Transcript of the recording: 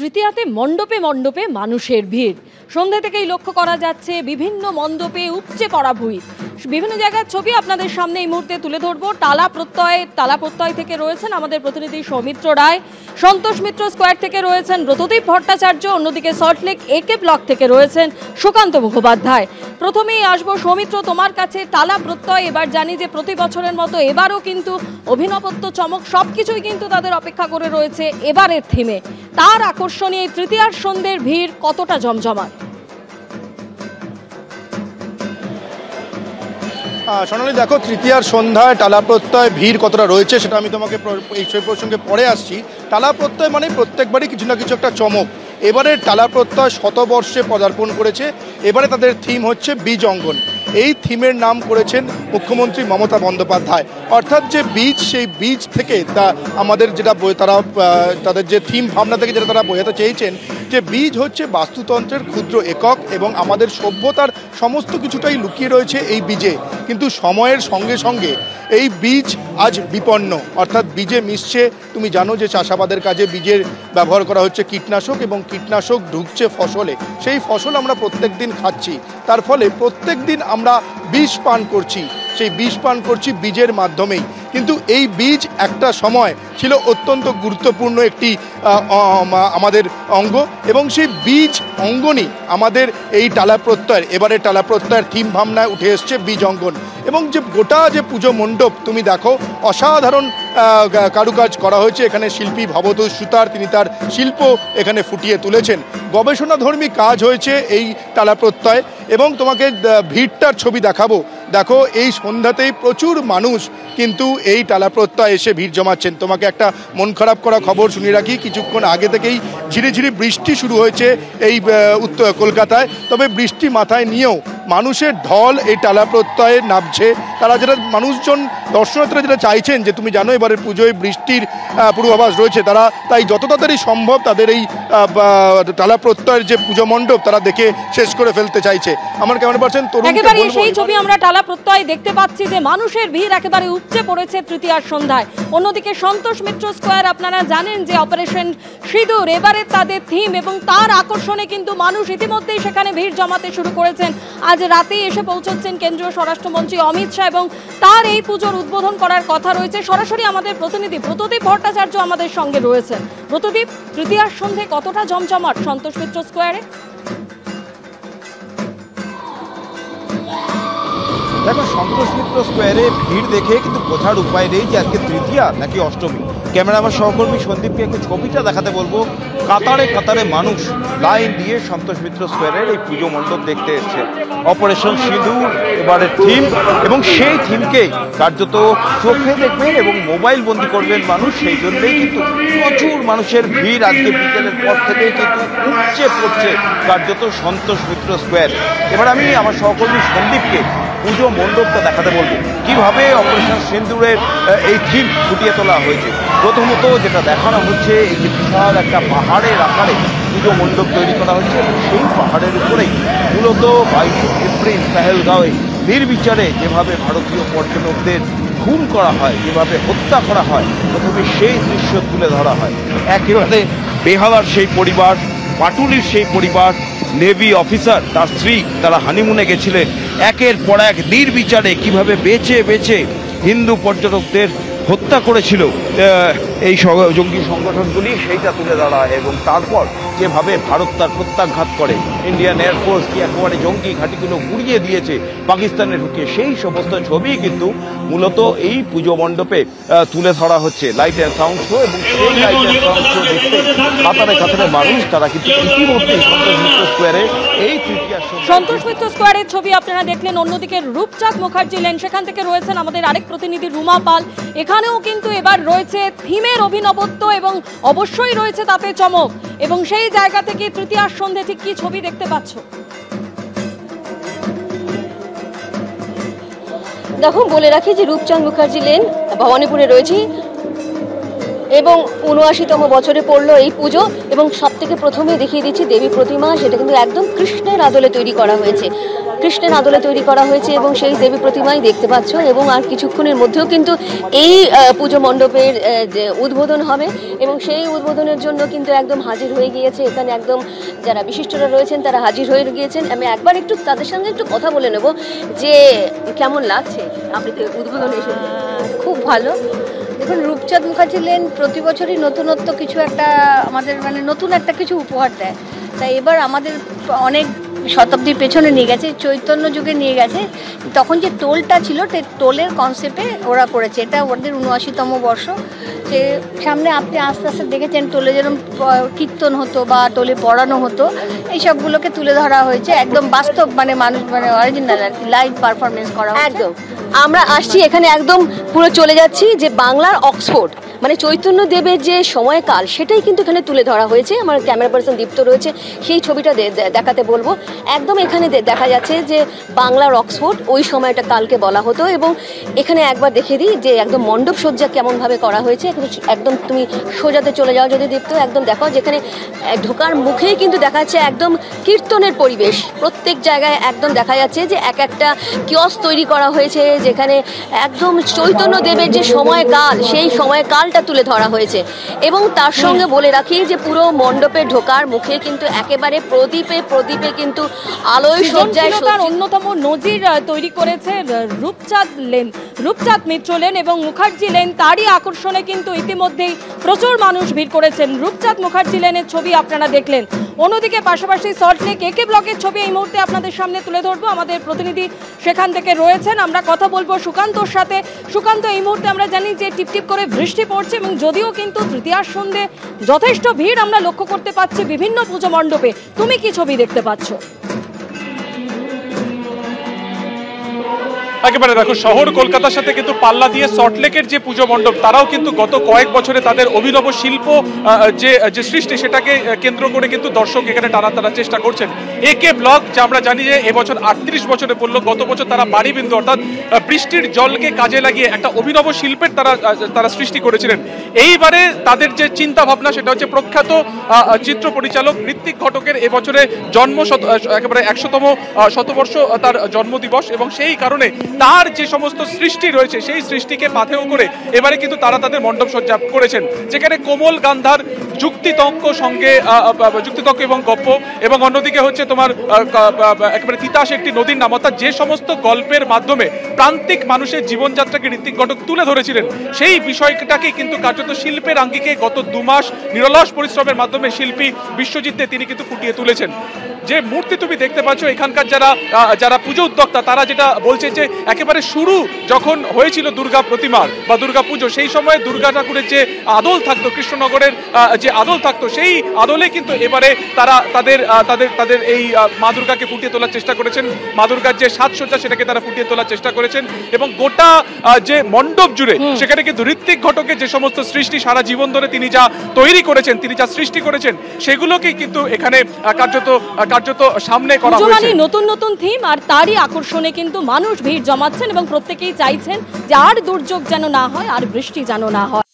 তৃতীয়াতে মণ্ডপে মণ্ডপে মানুষের ভিড় সন্ধ্যা থেকেই লক্ষ্য করা যাচ্ছে। বিভিন্ন মণ্ডপে উপচে পড়া ভিড়। বিভিন্ন জায়গার ছবি আপনাদের সামনে এই মুহূর্তে তুলে ধরবো। টালা প্রত্যয় থেকে রয়েছেন আমাদের প্রতিনিধি সৌমিত্র রায়, সন্তোষ মিত্র স্কোয়ার থেকে রয়েছেন ব্রতদীপ ভট্টাচার্য, অন্যদিকে সল্টলেক একে ব্লক থেকে রয়েছেন সুকান্ত মুখোপাধ্যায়। প্রথমেই আসবো সৌমিত্র তোমার কাছে। টালা প্রত্যয়, এবার জানি যে প্রতি বছরের মতো এবারও কিন্তু অভিনবত্ব, চমক সবকিছুই কিন্তু তাদের অপেক্ষা করে রয়েছে এবারের থিমে। তার আকর্ষণীয় তৃতীয়ার সন্ধ্যের ভিড় কতটা জমজমাট? সোনালী, দেখো তৃতীয়ার সন্ধ্যায় টালা প্রত্যয় ভিড় কতটা রয়েছে সেটা আমি তোমাকে এই প্রসঙ্গে পরে আসছি। টালা প্রত্যয় মানে প্রত্যেকবারই কিছু না কিছু একটা চমক। এবারে টালা প্রত্যয় শতবর্ষে পদার্পণ করেছে। এবারে তাদের থিম হচ্ছে বীজ অঙ্গন। এই থিমের নাম করেছেন মুখ্যমন্ত্রী মমতা বন্দ্যোপাধ্যায়। অর্থাৎ যে বীজ, সেই বীজ থেকে আমাদের যেটা তাদের যে থিম ভাবনা থেকে যেটা তারা বোঝাতে চেয়েছেন যে বীজ হচ্ছে বাস্তুতন্ত্রের ক্ষুদ্র একক এবং আমাদের সভ্যতার সমস্ত কিছুটাই লুকিয়ে রয়েছে এই বীজে। কিন্তু সময়ের সঙ্গে সঙ্গে এই বীজ আজ বিপন্ন, অর্থাৎ বীজে মিশছে। তুমি জানো যে চাষাবাদের কাজে বীজের ব্যবহার করা হচ্ছে কীটনাশক, এবং কীটনাশক ঢুকছে ফসলে। সেই ফসল আমরা প্রত্যেক দিন খাচ্ছি, তার ফলে প্রত্যেক দিন আমরা বিষ পান করছি। সেই বিষ পান করছি বীজের মাধ্যমেই। কিন্তু এই বীজ একটা সময় ছিল অত্যন্ত গুরুত্বপূর্ণ একটি আমাদের অঙ্গ, এবং সেই বীজ অঙ্গনই আমাদের এই টালা প্রত্যয়ের, এবারে টালা প্রত্যয়ের থিম ভাবনায় উঠে এসছে বীজ অঙ্গন। এবং যে গোটা যে পুজো মণ্ডপ তুমি দেখো, অসাধারণ কারুকাজ করা হয়েছে। এখানে শিল্পী ভবতোষ সুতার, তিনি তার শিল্প এখানে ফুটিয়ে তুলেছেন। গবেষণাধর্মী কাজ হয়েছে এই টালা প্রত্যয়। এবং তোমাকে ভিড়টার ছবি দেখাবো। দেখো, এই সন্ধ্যাতেই প্রচুর মানুষ কিন্তু এই টালা প্রত্যয় এসে ভিড় জমাচ্ছেন। তোমাকে একটা মন খারাপ করা খবর শুনিয়ে রাখি, কিছুক্ষণ আগে থেকেই ঝিরিঝিরি বৃষ্টি শুরু হয়েছে এই উত্তর কলকাতায়। তবে বৃষ্টি মাথায় নিয়েও মানুষের ঢল এই টালা প্রত্যয়ে নামছে। তারা যেটা মানুষজন দর্শনার্থীরা যেটা চাইছেন, যে তুমি জানো এবারের পুজোয় বৃষ্টির পূর্বাভাস রয়েছে, তারা তাই যত তাড়াতাড়ি সম্ভব তাদের এই টালা প্রত্যয়ের যে পুজো মণ্ডপ তারা দেখে শেষ করে ফেলতে চাইছে। আমার ক্যামেরা পার্সন তরুণ, একেবারে সেই ছবি আমরা টালা প্রত্যয় দেখতে পাচ্ছি যে মানুষের ভিড় একেবারে উপচে পড়েছে তৃতীয়ার সন্ধ্যায়। অন্যদিকে সন্তোষ মিত্র স্কোয়ার, আপনারা জানেন যে অপারেশন সিঁদুর এবারে তাদের থিম, এবং তার আকর্ষণে কিন্তু মানুষ ইতিমধ্যেই সেখানে ভিড় জমাতে শুরু করেছেন। আজ রাতেই এসে পৌঁছচ্ছেন কেন্দ্রীয় স্বরাষ্ট্রমন্ত্রী অমিত শাহ, এবং তার এই পুজোর উদ্বোধন করার কথা রয়েছে। সরাসরি আমাদের প্রতিনিধি ব্রতদীপ ভট্টাচার্য আমাদের সঙ্গে রয়েছেন। ব্রতদীপ, তৃতীয়ার সন্ধ্যে কতটা জমজমাট সন্তোষ মিত্র স্কোয়ারে? দেখো, সন্তোষ মিত্র স্কোয়ারে ভিড় দেখে কিন্তু বোঝার উপায় নেই যে আজকে তৃতীয়া নাকি অষ্টমী। ক্যামেরাম্যান সহকর্মী সন্দীপকে একটু ছবিটা দেখাতে বলবো। কাতারে কাতারে মানুষ লাইন দিয়ে সন্তোষ মিত্র স্কোয়ারের এই পুজো মণ্ডপ দেখতে এসছে। অপারেশন সিঁদুর এবারের থিম, এবং সেই থিমকেই কার্যত চোখে দেখবেন এবং মোবাইল বন্দি করবেন মানুষ। সেই জন্যই কিন্তু প্রচুর মানুষের ভিড় আজকে বিকেলের পর থেকেই কিন্তু উপচে পড়ছে কার্যত সন্তোষ মিত্র স্কোয়ার। এবার আমি আমার সহকর্মী সন্দীপকে পুজো মণ্ডপটা দেখাতে বলবো, কিভাবে অপারেশন সিঁদুরের এই থিম ফুটিয়ে তোলা হয়েছে। প্রথমত যেটা দেখানো হচ্ছে, এই যে বিশাল একটা পাহাড়ের আকারে পুজো মণ্ডপ তৈরি করা হচ্ছে, এবং সেই পাহাড়ের উপরেই মূলত 22 এপ্রিল পেহেলগাঁওয়ে নির্বিচারে যেভাবে ভারতীয় পর্যটকদের খুন করা হয়, যেভাবে হত্যা করা হয়, প্রথমে সেই দৃশ্য তুলে ধরা হয়। একেবারে বেহালার সেই পরিবার, পাটুলির সেই পরিবার, নেভি অফিসার তার স্ত্রী, তারা হানিমুনে গেছিলেন। একের পর এক নির্বিচারে কিভাবে বেছে বেছে হিন্দু পর্যটকদের হত্যা করেছিল এই জঙ্গি সংগঠনগুলি, সেইটা তুলে ধরা হয়। এবং তারপর যেভাবে ভারত তার প্রত্যাঘাত করে, ইন্ডিয়ান এয়ারফোর্স কি একেবারে জঙ্গি ঘাঁটিগুলো গুড়িয়ে দিয়েছে পাকিস্তানে ঢুকিয়ে, সেই সমস্ত ছবি কিন্তু মূলত এই পুজো মণ্ডপে তুলে ধরা হচ্ছে। লাইট অ্যান্ড সাউন্ড শো, এবং সেই লাইট অ্যান্ড সাউন্ড শো দেখতে কাতারে কাতারে মানুষ, তারা কিন্তু ইতিমধ্যেই সন্তোষ মিত্র স্কোয়ারে এই তৃতীয়া সন্তোষ মিত্র স্কোয়ারের ছবি আপনারা দেখলেন। অন্যদিকে রূপচাঁদ মুখার্জি লেন, সেখান থেকে রয়েছেন আমাদের আরেক প্রতিনিধি রুমা পাল। এখানেও কিন্তু এবার রয়েছে থিমের অভিনবত্ব, এবং অবশ্যই রয়েছে তাতে চমক। এবং সেই জায়গা থেকে তৃতীয়ার সন্ধ্যে ঠিক কি ছবি দেখতে পাচ্ছ? দেখো, বলে রাখি যে রূপচাঁদ মুখার্জি লেন ভবানীপুরে রয়েছি। এবং ৭৯তম বছরে পড়লো এই পুজো। এবং সব থেকে প্রথমে দেখিয়ে দিচ্ছি দেবী প্রতিমা, সেটা কিন্তু একদম কৃষ্ণের আদলে তৈরি করা হয়েছে, কৃষ্ণের আদলে তৈরি করা হয়েছে এবং সেই দেবী প্রতিমাই দেখতে পাচ্ছ। এবং আর কিছুক্ষণের মধ্যেও কিন্তু এই পুজো মণ্ডপের যে উদ্বোধন হবে এবং সেই উদ্বোধনের জন্য কিন্তু একদম হাজির হয়ে গিয়েছে এখানে একদম যারা বিশিষ্টরা রয়েছেন তারা হাজির হয়ে গিয়েছেন। আমি একবার একটু তাদের সঙ্গে একটু কথা বলে নেব যে কেমন লাগছে আপনি তো উদ্বোধনে এসে। খুব ভালো। দেখুন, রূপচাঁদ মুখার্জি লেন প্রতি বছরই নতুনত্ব কিছু একটা আমাদের মানে নতুন একটা কিছু উপহার দেয়। তাই এবার আমাদের অনেক শতাব্দীর পেছনে নিয়ে গেছে, চৈতন্য যুগে নিয়ে গেছে। তখন যে টোলটা ছিল টোলের কনসেপ্টে ওরা করেছে, এটা ওদের ৭৯তম বর্ষ। যে সামনে আপনি আস্তে আস্তে দেখেছেন টোলে যেরকম কীর্তন হতো বা টোলে পড়ানো হতো, এই সবগুলোকে তুলে ধরা হয়েছে একদম বাস্তব, মানে মানুষ মানে অরিজিনাল আর কি, লাইভ পারফরমেন্স করা একদম। আমরা আসছি এখানে একদম পুরো চলে যাচ্ছি যে বাংলার অক্সফোর্ড, মানে চৈতন্য দেবের যে সময়কাল সেটাই কিন্তু এখানে তুলে ধরা হয়েছে। আমার ক্যামেরা পার্সন দীপ্ত রয়েছে, সেই ছবিটা দেখাতে বলবো। একদম এখানে দেখা যাচ্ছে যে বাংলার অক্সফোর্ড ওই সময়টা কালকে বলা হতো। এবং এখানে একবার দেখিয়ে দিই যে একদম মণ্ডপ সজ্জা কেমনভাবে করা হয়েছে। একদম তুমি সোজাতে চলে যাও যদি দীপ্ত, একদম দেখো যেখানে ঢোকার মুখেই কিন্তু দেখা যাচ্ছে একদম কীর্তনের পরিবেশ। প্রত্যেক জায়গায় একদম দেখা যাচ্ছে যে এক একটা কিয়স্ক তৈরি করা হয়েছে যেখানে একদম চৈতন্য দেবের যে সময়কাল সেই সময়কালটা তুলে ধরা হয়েছে। এবং তার সঙ্গে বলে রাখি যে পুরো মণ্ডপে ঢোকার মুখে কিন্তু একেবারে প্রদীপে প্রদীপে কিন্তু আলোয় সজ্জায় তার অন্যতম নজির তৈরি করেছে রূপচাঁদ মিত্র লেন এবং মুখার্জি লেন। তারই আকর্ষণে কিন্তু ইতিমধ্যেই প্রচুর মানুষ ভিড় করেছেন। রূপচাঁদ মুখার্জি লেনের ছবি আপনারা দেখলেন। অন্যদিকে পাশাপাশি সল্টলেক একে ব্লকের ছবি এই মুহূর্তে আপনাদের সামনে তুলে ধরবো। আমাদের প্রতিনিধি সেখান থেকে রয়েছেন, আমরা কথা বলবো সুকান্তর সাথে। সুকান্ত, এই মুহূর্তে আমরা জানি যে টিপটিপ করে বৃষ্টি পড়ছে এবং যদিও কিন্তু তৃতীয়ার সন্ধ্যে যথেষ্ট ভিড় আমরা লক্ষ্য করতে পাচ্ছি বিভিন্ন পুজো মণ্ডপে, তুমি কি ছবি দেখতে পাচ্ছ? একেবারে দেখো, শহর কলকাতার সাথে কিন্তু পাল্লা দিয়ে সল্টলেকের যে পুজো মণ্ডপ তারাও কিন্তু গত কয়েক বছরে তাদের অভিনব শিল্প যে সৃষ্টি সেটাকে কেন্দ্র করে কিন্তু দর্শক এখানে টানার চেষ্টা করছেন। একে ব্লক, যা আমরা জানি যে এবছর ৩৮ বছরে পড়লো, গত বছর তারা বাড়িবিন্দু অর্থাৎ বৃষ্টির জলকে কাজে লাগিয়ে একটা অভিনব শিল্পের তারা সৃষ্টি করেছিলেন। এইবারে তাদের যে চিন্তা ভাবনা সেটা হচ্ছে প্রখ্যাত চিত্র পরিচালক ঋত্বিক ঘটকের এবছরে জন্ম একেবারে ১০০তম শতবর্ষ তার জন্মদিবস এবং সেই কারণে তার যে সমস্ত সৃষ্টি রয়েছে সেই সৃষ্টিকে পাথেয় করে এবারে কিন্তু তারা তাদের মণ্ডপ সজ্জা করেছেন, যেখানে কোমল গান্ধার যুক্তিতর্ক সঙ্গে যুক্তিতর্ক এবং গল্প, এবং অন্যদিকে হচ্ছে তোমার একেবারে তিতাস একটি নদীর নাম, অর্থাৎ যে সমস্ত গল্পের মাধ্যমে প্রান্তিক মানুষের জীবনযাত্রাকে ঋত্বিক ঘটক তুলে ধরেছিলেন সেই বিষয়টাকে কিন্তু কার্যত শিল্পের আঙ্গিকে গত ২ মাস নিরলস পরিশ্রমের মাধ্যমে শিল্পী বিশ্বজিৎ দে তিনি কিন্তু ফুটিয়ে তুলেছেন। যে মূর্তি তুমি দেখতে পাচ্ছ, এখানকার যারা পুজো উদ্যোক্তা তারা যেটা বলছে যে একেবারে শুরু যখন হয়েছিল দুর্গা প্রতিমার বা দুর্গা পুজো, সেই সময় দুর্গা ঠাকুরের যে আদল থাকতো, কৃষ্ণনগরের যে আদল থাকতো, সেই আদলে কিন্তু এবারে তারা তাদের এই মা দুর্গাকে ফুটিয়ে তোলার চেষ্টা করেছেন। মা দুর্গার যে সাজসজ্জা সেটাকে তারা ফুটিয়ে তোলার চেষ্টা করেছেন এবং গোটা যে মণ্ডপ জুড়ে সেখানে কিন্তু ঋত্বিক ঘটকের যে সমস্ত সৃষ্টি সারা জীবন ধরে তিনি যা তৈরি করেছেন, তিনি যা সৃষ্টি করেছেন, সেগুলোকেই কিন্তু এখানে কার্যত সামনে করা হয়েছে। নতুন নতুন থিম আর তারই আকর্ষণে কিন্তু মানুষ ভিড় জমাচ্ছেন এবং প্রত্যেকেই চাইছেন যে আর দুর্যোগ যেন না হয়, আর বৃষ্টি যেন না হয়।